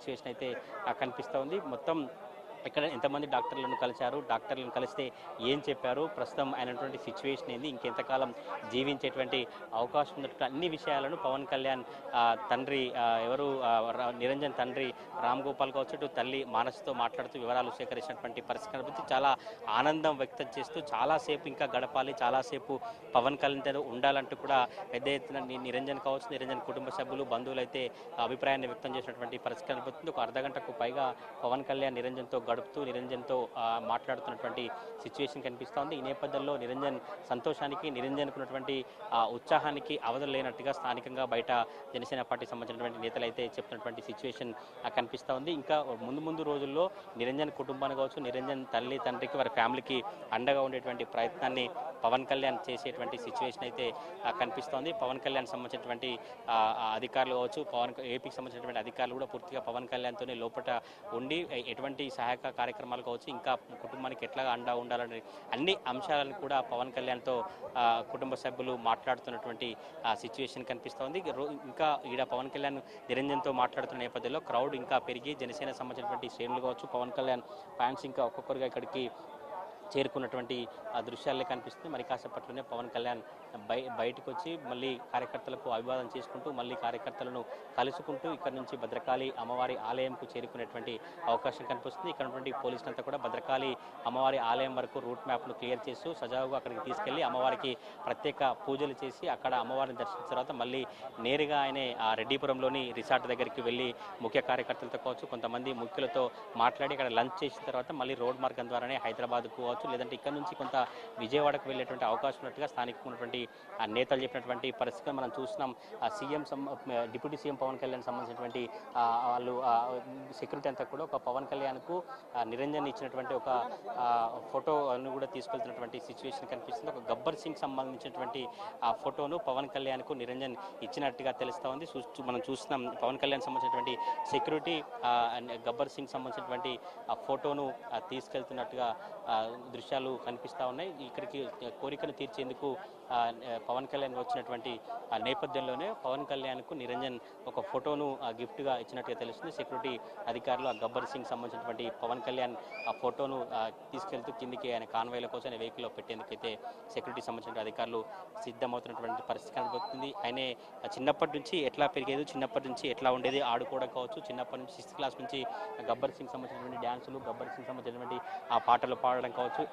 Situation అయితే కనిపిస్తూ ఉంది. మొత్తం ఇక్కడ ఎంతమంది డాక్టర్లను కలిశారు, డాక్టర్లను కలిస్తే ఏం చెప్పారు, ప్రస్తుతం అయినటువంటి సిచ్యువేషన్ ఏంది, ఇంకెంతకాలం జీవించేటువంటి అవకాశం ఉన్నటువంటి అన్ని విషయాలను పవన్ కళ్యాణ్ తండ్రి ఎవరు నిరంజన్ తండ్రి రామ్ గోపాల్ కావచ్చు, ఇటు తల్లి మానస్తో మాట్లాడుతూ వివరాలు సేకరించినటువంటి పరిస్థితి కనిపించి చాలా ఆనందం వ్యక్తం చేస్తూ చాలాసేపు ఇంకా గడపాలి, చాలాసేపు పవన్ కళ్యాణ్ ఉండాలంటూ కూడా పెద్ద ఎత్తున నిరంజన్ కావచ్చు, నిరంజన్ కుటుంబ సభ్యులు బంధువులు అయితే అభిప్రాయాన్ని వ్యక్తం చేసినటువంటి పరిస్థితి కనిపిస్తుంది. ఒక అర్ధగంటకు పైగా పవన్ కళ్యాణ్ నిరంజన్తో గడుపుతూ నిరంజన్తో మాట్లాడుతున్నటువంటి సిచ్యువేషన్ కనిపిస్తోంది. ఈ నేపథ్యంలో నిరంజన్ సంతోషానికి, నిరంజన్కు ఉన్నటువంటి ఉత్సాహానికి అవధులు లేనట్టుగా స్థానికంగా బయట జనసేన పార్టీకి సంబంధించినటువంటి నేతలు అయితే చెప్తున్నటువంటి సిచ్యువేషన్ కనిపిస్తూ ఉంది. ఇంకా ముందు రోజుల్లో నిరంజన్ కుటుంబాన్ని కావచ్చు, నిరంజన్ తల్లి తండ్రికి వారి ఫ్యామిలీకి అండగా ఉండేటువంటి ప్రయత్నాన్ని పవన్ కళ్యాణ్ చేసేటువంటి సిచ్యువేషన్ అయితే కనిపిస్తోంది. పవన్ కళ్యాణ్ సంబంధించినటువంటి అధికారులు కావచ్చు, ఏపీకి సంబంధించినటువంటి అధికారులు కూడా పూర్తిగా పవన్ కళ్యాణ్తోనే లోపల ఉండి ఎటువంటి సహాయక కార్యక్రమాలు కావచ్చు, ఇంకా కుటుంబానికి ఎట్లా అండా ఉండాలని అన్ని అంశాలను కూడా పవన్ కళ్యాణ్తో కుటుంబ సభ్యులు మాట్లాడుతున్నటువంటి సిచ్యువేషన్ కనిపిస్తోంది. ఇంకా ఈడ పవన్ కళ్యాణ్ నిరంజన్తో మాట్లాడుతున్న నేపథ్యంలో క్రౌడ్ ఇంకా పెరిగి జనసేన సంబంధించినటువంటి శ్రేణులు కావచ్చు, పవన్ కళ్యాణ్ ఫ్యాన్స్ ఇంకా ఒక్కొక్కరుగా ఇక్కడికి చేరుకున్నటువంటి దృశ్యాలే కనిపిస్తుంది. మరి కాసేపట్లోనే పవన్ కళ్యాణ్ బయటకు వచ్చి మళ్ళీ కార్యకర్తలకు అభివాదం చేసుకుంటూ మళ్ళీ కార్యకర్తలను కలుసుకుంటూ ఇక్కడ నుంచి భద్రకాళి అమ్మవారి ఆలయంకు చేరుకునేటువంటి అవకాశం కనిపిస్తుంది. ఇక్కడ ఉన్నటువంటి పోలీసులంతా కూడా భద్రకాళి అమ్మవారి ఆలయం వరకు రూట్ మ్యాప్ను క్లియర్ చేస్తూ సజావుగా అక్కడికి తీసుకెళ్లి అమ్మవారికి ప్రత్యేక పూజలు చేసి అక్కడ అమ్మవారిని దర్శించిన తర్వాత మళ్ళీ నేరుగా ఆయనే రెడ్డిపురంలోని రిసార్ట్ దగ్గరికి వెళ్ళి ముఖ్య కార్యకర్తలతో కావచ్చు, కొంతమంది ముఖ్యులతో మాట్లాడి అక్కడ లంచ్ చేసిన తర్వాత మళ్ళీ రోడ్ మార్గం ద్వారానే హైదరాబాద్కు లేదంటే ఇక్కడ నుంచి కొంత విజయవాడకు వెళ్ళేటువంటి అవకాశం ఉన్నట్టుగా స్థానికంగా ఉన్నటువంటి నేతలు చెప్పినటువంటి పరిస్థితి మనం చూస్తున్నాం. డిప్యూటీ సీఎం పవన్ కళ్యాణ్ సంబంధించినటువంటి వాళ్ళు సెక్యూరిటీ అంతా కూడా ఒక పవన్ కళ్యాణ్కు నిరంజన్ ఇచ్చినటువంటి ఒక ఫోటోను కూడా తీసుకెళ్తున్నటువంటి సిచ్యువేషన్ కనిపిస్తుంది. ఒక గబ్బర్ సింగ్ సంబంధించినటువంటి ఆ ఫోటోను పవన్ కళ్యాణ్కు నిరంజన్ ఇచ్చినట్టుగా తెలుస్తూ ఉంది. మనం చూస్తున్నాం పవన్ కళ్యాణ్ సంబంధించినటువంటి సెక్యూరిటీ గబ్బర్ సింగ్ సంబంధించినటువంటి ఆ ఫోటోను తీసుకెళ్తున్నట్టుగా దృశ్యాలు కనిపిస్తూ ఉన్నాయి. ఇక్కడికి కోరికను తీర్చేందుకు పవన్ కళ్యాణ్ వచ్చినటువంటి నేపథ్యంలోనే పవన్ కళ్యాణ్కు నిరంజన్ ఒక ఫోటోను గిఫ్ట్గా ఇచ్చినట్టుగా తెలుస్తుంది. సెక్యూరిటీ అధికారులు ఆ గబ్బర్ సింగ్ సంబంధించినటువంటి పవన్ కళ్యాణ్ ఆ ఫోటోను తీసుకెళ్తూ కిందికి ఆయన కాన్వాయ్ల కోసం వెహికల్లో పెట్టేందుకైతే సెక్యూరిటీ సంబంధించిన అధికారులు సిద్ధమవుతున్నటువంటి పరిస్థితి కనిపిస్తుంది. ఆయనే చిన్నప్పటి నుంచి ఎట్లా పెరిగేది, చిన్నప్పటి నుంచి ఎట్లా ఉండేది, ఆడుకోవడం కావచ్చు, చిన్నప్పటి నుంచి 6th క్లాస్ నుంచి గబ్బర్ సింగ్ సంబంధించినటువంటి డ్యాన్సులు, గబ్బర్ సింగ్ సంబంధించినటువంటి ఆ పాటలు పాడడం కావచ్చు,